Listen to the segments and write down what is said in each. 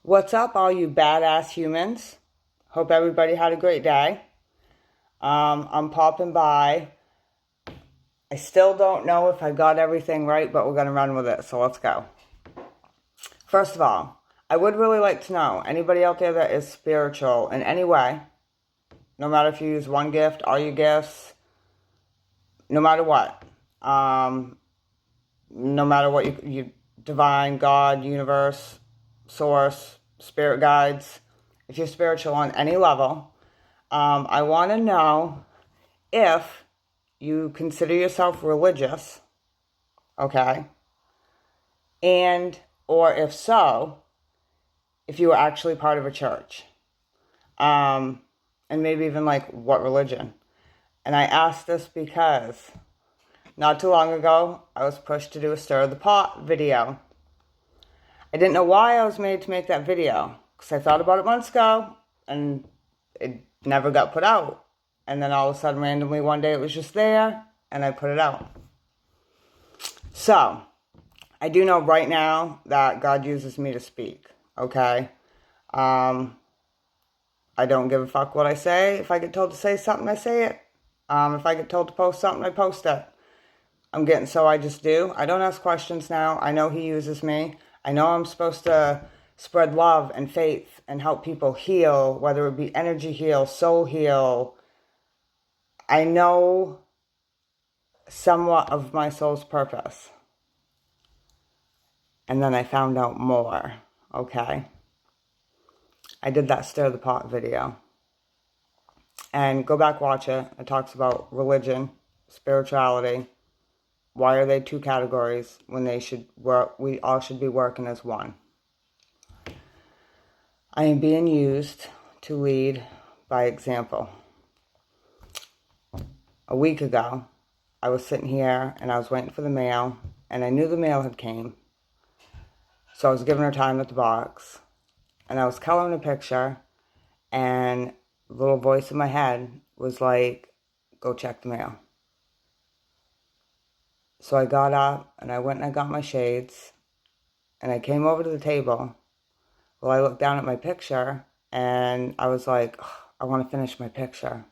What's up, all you badass humans? Hope everybody had a great day. I'm popping by. I still don't know if I got everything right, but we're going to run with it, so let's go. First of all, I would really like to know anybody out there that is spiritual in any way, no matter if you use one gift, all your gifts, no matter what. No matter what you divine, God, universe, source, spirit guides, if you're spiritual on any level, I want to know if you consider yourself religious, okay? And, or if so, if you were actually part of a church. And maybe even like what religion. And I asked this because not too long ago, I was pushed to do a Stir the Pot video. I didn't know why I was made to make that video, because I thought about it months ago, and it never got put out. And then all of a sudden, randomly, one day it was just there, and I put it out. So, I do know right now that God uses me to speak, okay? I don't give a fuck what I say. If I get told to say something, I say it. If I get told to post something, I post it. I'm getting so I just do. I don't ask questions now. I know He uses me. I know I'm supposed to spread love and faith and help people heal, whether it be energy heal, soul heal. I know somewhat of my soul's purpose. And then I found out more, okay? I did that Stir the Pot video. And go back, watch it. It talks about religion, spirituality. Why are they two categories when they should work? We all should be working as one. I am being used to lead by example. A week ago, I was sitting here and I was waiting for the mail, and I knew the mail had came. So I was giving her time at the box, and I was coloring a picture, and the little voice in my head was like, go check the mail. So I got up and I went and I got my shades, and I came over to the table. Well, I looked down at my picture and I was like, oh, I want to finish my picture.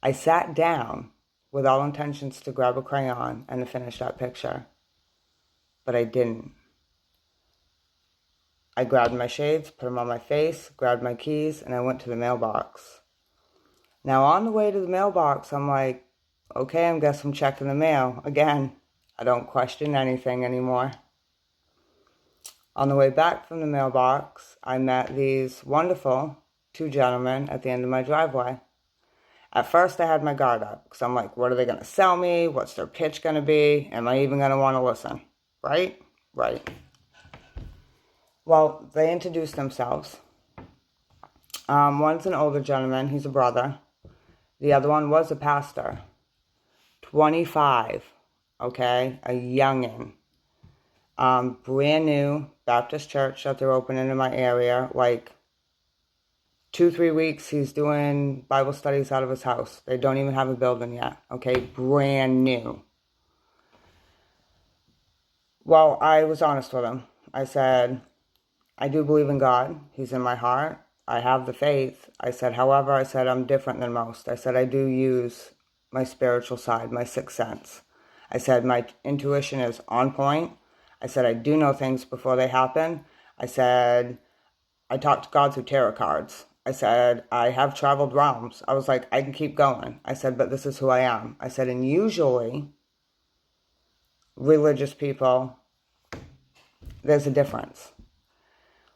I sat down with all intentions to grab a crayon and to finish that picture, but I didn't. I grabbed my shades, put them on my face, grabbed my keys, and I went to the mailbox. Now, on the way to the mailbox, I'm like, okay, I guess I'm checking the mail. Again, I don't question anything anymore. On the way back from the mailbox, I met these wonderful two gentlemen at the end of my driveway. At first, I had my guard up, because I'm like, what are they going to sell me? What's their pitch going to be? Am I even going to want to listen? Right? Right. Well, they introduced themselves. One's an older gentleman. He's a brother. The other one was a pastor. 25, okay? A youngin'. Brand new Baptist church that they're opening in my area. Like 2-3 weeks, he's doing Bible studies out of his house. They don't even have a building yet, okay? Brand new. Well, I was honest with him. I said, I do believe in God. He's in my heart. I have the faith. I said, however, I said, I'm different than most. I said, I do use my spiritual side, my sixth sense. I said, my intuition is on point. I said, I do know things before they happen. I said, I talk to God through tarot cards. I said, I have traveled realms. I was like, I can keep going. I said, but this is who I am. I said, and usually, religious people, there's a difference.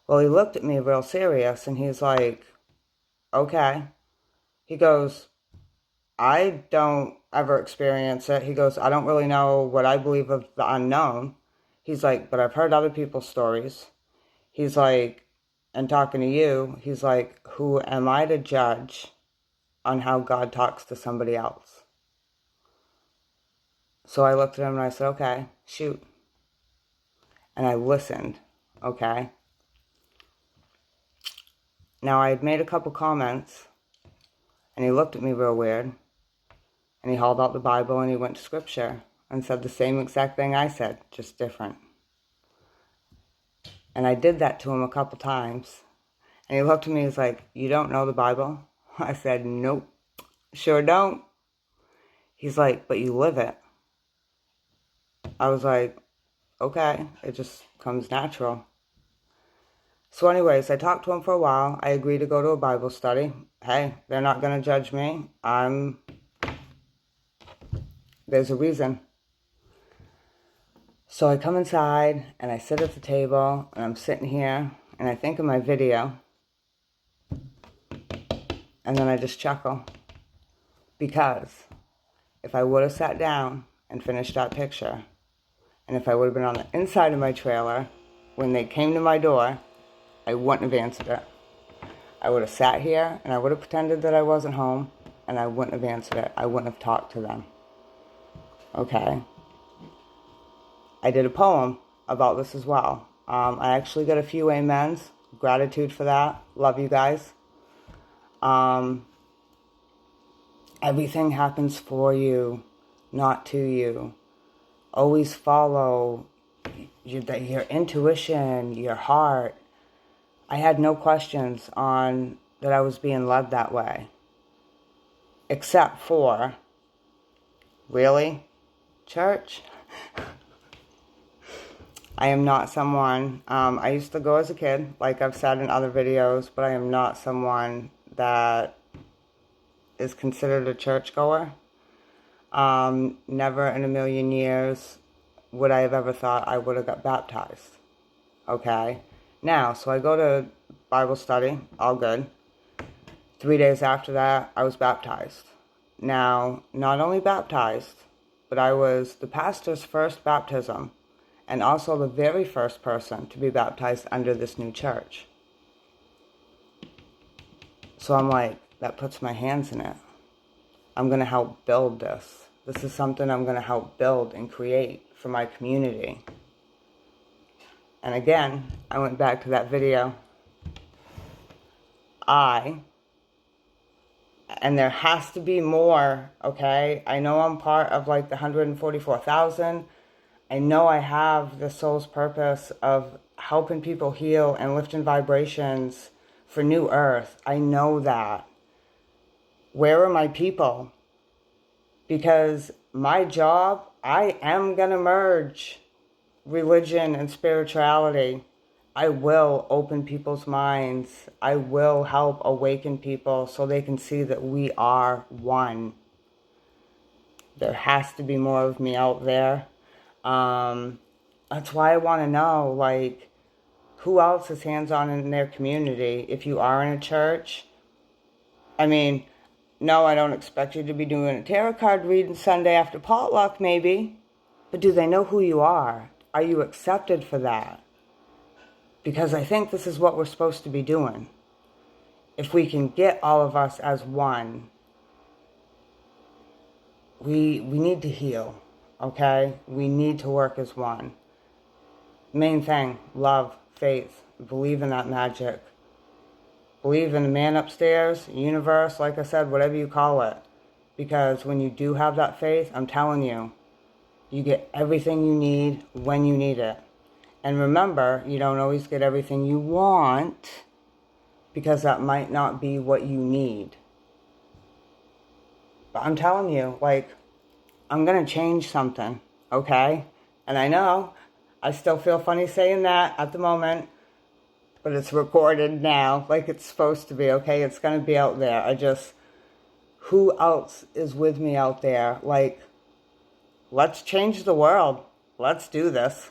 Well, he looked at me real serious, and he's like, okay. He goes, I don't ever experience it. He goes, I don't really know what I believe of the unknown. He's like, but I've heard other people's stories. He's like, and talking to you, he's like, who am I to judge on how God talks to somebody else? So I looked at him and I said, okay, shoot. And I listened, okay? Now, I had made a couple comments, and he looked at me real weird, and he hauled out the Bible and he went to Scripture and said the same exact thing I said, just different. And I did that to him a couple times. And he looked at me, he's like, you don't know the Bible? I said, nope, sure don't. He's like, but you live it. I was like, okay, it just comes natural. So anyways, I talked to him for a while. I agreed to go to a Bible study. Hey, they're not going to judge me. There's a reason. So I come inside and I sit at the table and I'm sitting here and I think of my video and then I just chuckle. Because if I would have sat down and finished that picture, and if I would have been on the inside of my trailer when they came to my door, I wouldn't have answered it. I would have sat here and I would have pretended that I wasn't home and I wouldn't have answered it. I wouldn't have talked to them. Okay? I did a poem about this as well. I actually got a few amens. Gratitude for that. Love you guys. Everything happens for you, not to you. Always follow your intuition, your heart. I had no questions on that I was being led that way. Except for, really, church? I am not someone, I used to go as a kid, like I've said in other videos, but I am not someone that is considered a churchgoer. Never in a million years would I have ever thought I would have got baptized. Okay? Now, so I go to Bible study, all good. 3 days after that, I was baptized. Now, not only baptized, but I was the pastor's first baptism and also the very first person to be baptized under this new church. So I'm like, that puts my hands in it. I'm going to help build this. This is something I'm going to help build and create for my community. And again, I went back to that video. And there has to be more, okay? I know I'm part of like the 144,000. I know I have the soul's purpose of helping people heal and lifting vibrations for New Earth. I know that. Where are my people? Because my job, I am going to merge religion and spirituality. I will open people's minds. I will help awaken people so they can see that we are one. There has to be more of me out there. That's why I want to know, like, who else is hands-on in their community? If you are in a church, I mean, no, I don't expect you to be doing a tarot card reading Sunday after potluck, maybe. But do they know who you are? Are you accepted for that? Because I think this is what we're supposed to be doing. If we can get all of us as one, we need to heal, okay? We need to work as one. Main thing, love, faith, believe in that magic. Believe in the man upstairs, universe, like I said, whatever you call it. Because when you do have that faith, I'm telling you, you get everything you need when you need it. And remember, you don't always get everything you want because that might not be what you need. But I'm telling you, like, I'm going to change something, okay? And I know I still feel funny saying that at the moment, but it's recorded now like it's supposed to be, okay? It's going to be out there. Who else is with me out there? Like, let's change the world. Let's do this.